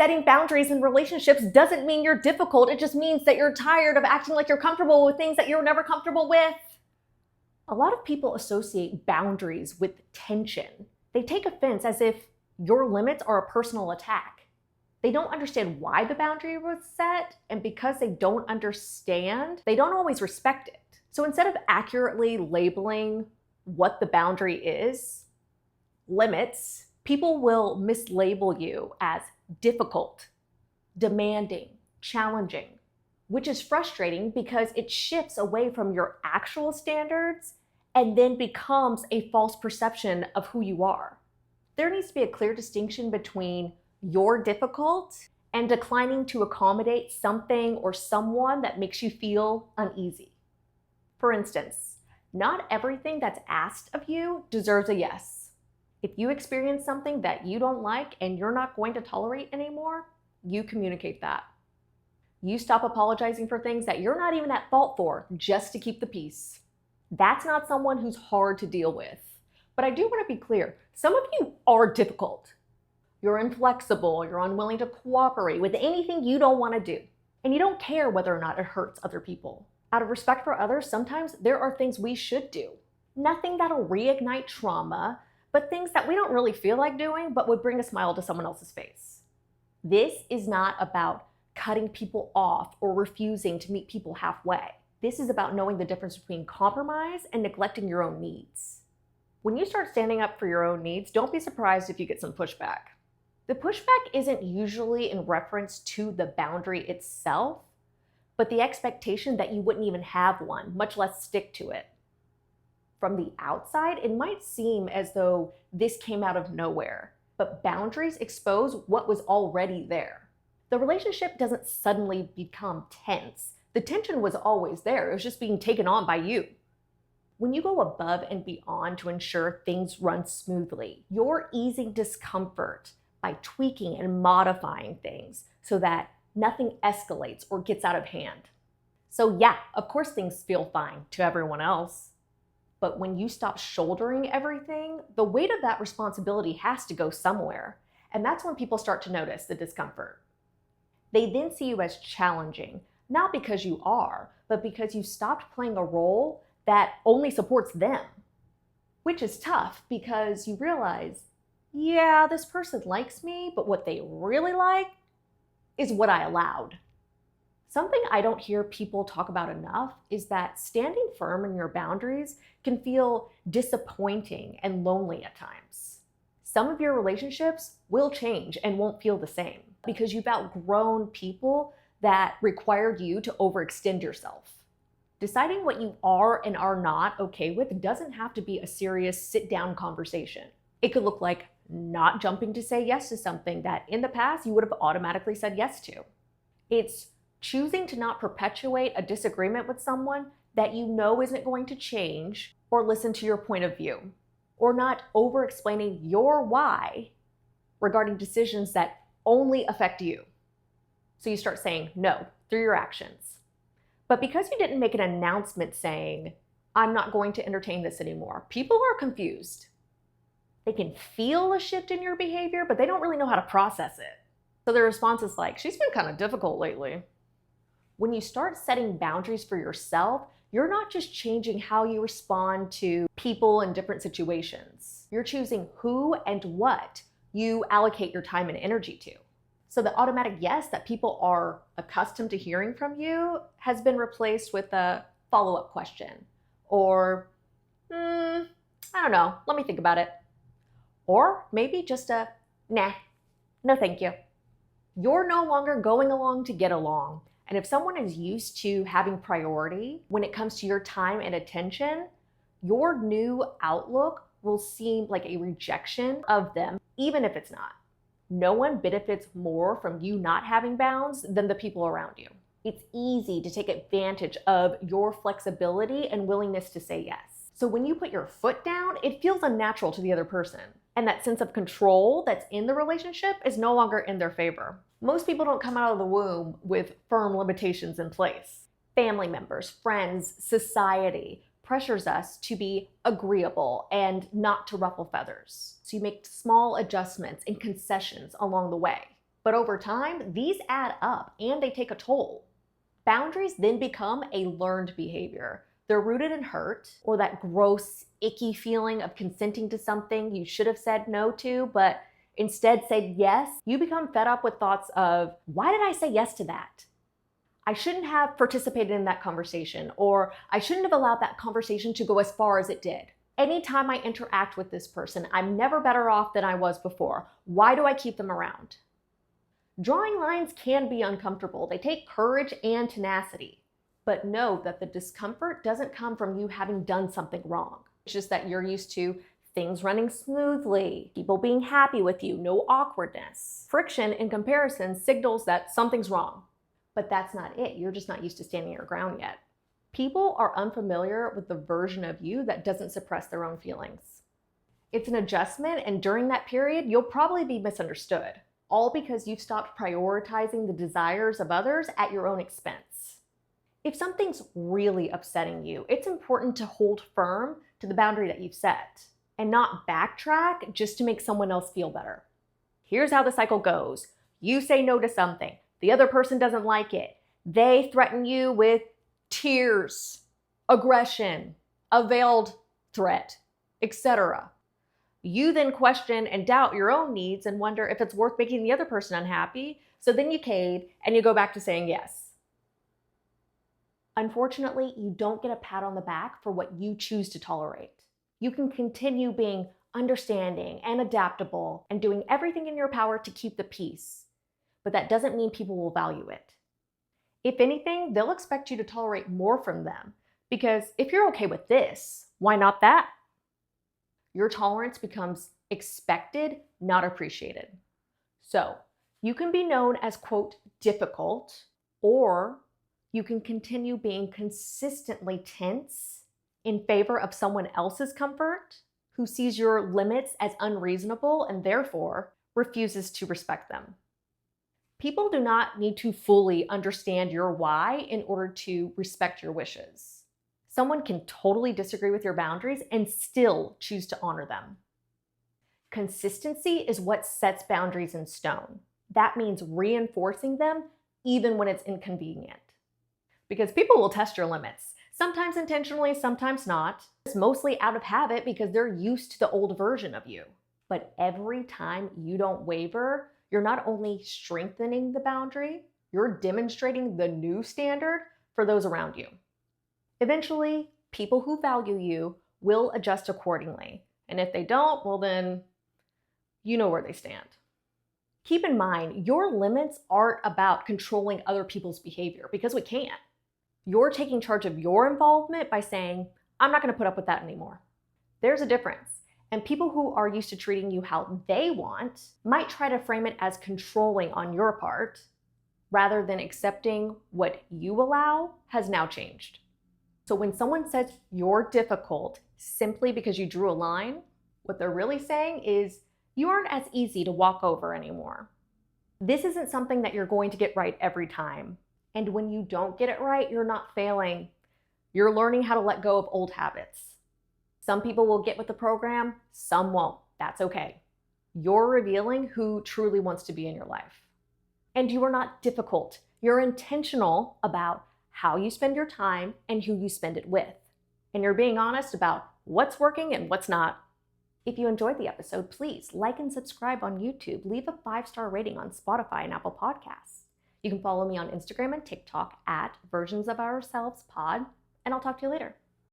Setting boundaries in relationships doesn't mean you're difficult. It just means that you're tired of acting like you're comfortable with things that you're never comfortable with. A lot of people associate boundaries with tension. They take offense as if your limits are a personal attack. They don't understand why the boundary was set, and because they don't understand, they don't always respect it. So instead of accurately labeling what the boundary is, limits, people will mislabel you as difficult, demanding, challenging, which is frustrating because it shifts away from your actual standards and then becomes a false perception of who you are. There needs to be a clear distinction between you're difficult and declining to accommodate something or someone that makes you feel uneasy. For instance, not everything that's asked of you deserves a yes. If you experience something that you don't like and you're not going to tolerate anymore, you communicate that. You stop apologizing for things that you're not even at fault for just to keep the peace. That's not someone who's hard to deal with. But I do want to be clear, some of you are difficult. You're inflexible, you're unwilling to cooperate with anything you don't want to do, and you don't care whether or not it hurts other people. Out of respect for others, sometimes there are things we should do. Nothing that'll reignite trauma, but things that we don't really feel like doing, but would bring a smile to someone else's face. This is not about cutting people off or refusing to meet people halfway. This is about knowing the difference between compromise and neglecting your own needs. When you start standing up for your own needs, don't be surprised if you get some pushback. The pushback isn't usually in reference to the boundary itself, but the expectation that you wouldn't even have one, much less stick to it. From the outside, it might seem as though this came out of nowhere, but boundaries expose what was already there. The relationship doesn't suddenly become tense. The tension was always there. It was just being taken on by you. When you go above and beyond to ensure things run smoothly, you're easing discomfort by tweaking and modifying things so that nothing escalates or gets out of hand. So yeah, of course things feel fine to everyone else. But when you stop shouldering everything, the weight of that responsibility has to go somewhere. And that's when people start to notice the discomfort. They then see you as challenging, not because you are, but because you stopped playing a role that only supports them. Which is tough because you realize, yeah, this person likes me, but what they really like is what I allowed. Something I don't hear people talk about enough is that standing firm in your boundaries can feel disappointing and lonely at times. Some of your relationships will change and won't feel the same because you've outgrown people that required you to overextend yourself. Deciding what you are and are not okay with doesn't have to be a serious sit-down conversation. It could look like not jumping to say yes to something that in the past you would have automatically said yes to. It's choosing to not perpetuate a disagreement with someone that you know isn't going to change or listen to your point of view, or not over-explaining your why regarding decisions that only affect you. So you start saying no through your actions. But because you didn't make an announcement saying, I'm not going to entertain this anymore, people are confused. They can feel a shift in your behavior, but they don't really know how to process it. So their response is like, she's been kind of difficult lately. When you start setting boundaries for yourself, you're not just changing how you respond to people in different situations. You're choosing who and what you allocate your time and energy to. So the automatic yes that people are accustomed to hearing from you has been replaced with a follow-up question. Or, I don't know, let me think about it. Or maybe just a, nah, no thank you. You're no longer going along to get along. And if someone is used to having priority when it comes to your time and attention, your new outlook will seem like a rejection of them, even if it's not. No one benefits more from you not having bounds than the people around you. It's easy to take advantage of your flexibility and willingness to say yes. So when you put your foot down, it feels unnatural to the other person. And that sense of control that's in the relationship is no longer in their favor. Most people don't come out of the womb with firm limitations in place. Family members, friends, society pressures us to be agreeable and not to ruffle feathers. So you make small adjustments and concessions along the way. But over time, these add up and they take a toll. Boundaries then become a learned behavior. They're rooted in hurt or that gross, icky feeling of consenting to something you should have said no to, but instead said yes. You become fed up with thoughts of, why did I say yes to that? I shouldn't have participated in that conversation, or I shouldn't have allowed that conversation to go as far as it did. Anytime I interact with this person, I'm never better off than I was before. Why do I keep them around? Drawing lines can be uncomfortable. They take courage and tenacity. But know that the discomfort doesn't come from you having done something wrong. It's just that you're used to things running smoothly, people being happy with you, no awkwardness. Friction in comparison signals that something's wrong. But that's not it. You're just not used to standing your ground yet. People are unfamiliar with the version of you that doesn't suppress their own feelings. It's an adjustment, and during that period, you'll probably be misunderstood, all because you've stopped prioritizing the desires of others at your own expense. If something's really upsetting you, it's important to hold firm to the boundary that you've set and not backtrack just to make someone else feel better. Here's how the cycle goes. You say no to something. The other person doesn't like it. They threaten you with tears, aggression, a veiled threat, etc. You then question and doubt your own needs and wonder if it's worth making the other person unhappy. So then you cave and you go back to saying yes. Unfortunately, you don't get a pat on the back for what you choose to tolerate. You can continue being understanding and adaptable and doing everything in your power to keep the peace, but that doesn't mean people will value it. If anything, they'll expect you to tolerate more from them, because if you're okay with this, why not that? Your tolerance becomes expected, not appreciated. So you can be known as, quote, difficult, or you can continue being consistently tense in favor of someone else's comfort who sees your limits as unreasonable and therefore refuses to respect them. People do not need to fully understand your why in order to respect your wishes. Someone can totally disagree with your boundaries and still choose to honor them. Consistency is what sets boundaries in stone. That means reinforcing them even when it's inconvenient. Because people will test your limits, sometimes intentionally, sometimes not. It's mostly out of habit because they're used to the old version of you. But every time you don't waver, you're not only strengthening the boundary, you're demonstrating the new standard for those around you. Eventually, people who value you will adjust accordingly. And if they don't, well then, you know where they stand. Keep in mind, your limits aren't about controlling other people's behavior, because we can't. You're taking charge of your involvement by saying, I'm not going to put up with that anymore. There's a difference. And people who are used to treating you how they want might try to frame it as controlling on your part, rather than accepting what you allow has now changed. So when someone says you're difficult simply because you drew a line, what they're really saying is you aren't as easy to walk over anymore. This isn't something that you're going to get right every time. And when you don't get it right, you're not failing. You're learning how to let go of old habits. Some people will get with the program, some won't. That's okay. You're revealing who truly wants to be in your life. And you are not difficult. You're intentional about how you spend your time and who you spend it with. And you're being honest about what's working and what's not. If you enjoyed the episode, please like and subscribe on YouTube. Leave a 5-star rating on Spotify and Apple Podcasts. You can follow me on Instagram and TikTok at versionsofourselvespod, and I'll talk to you later.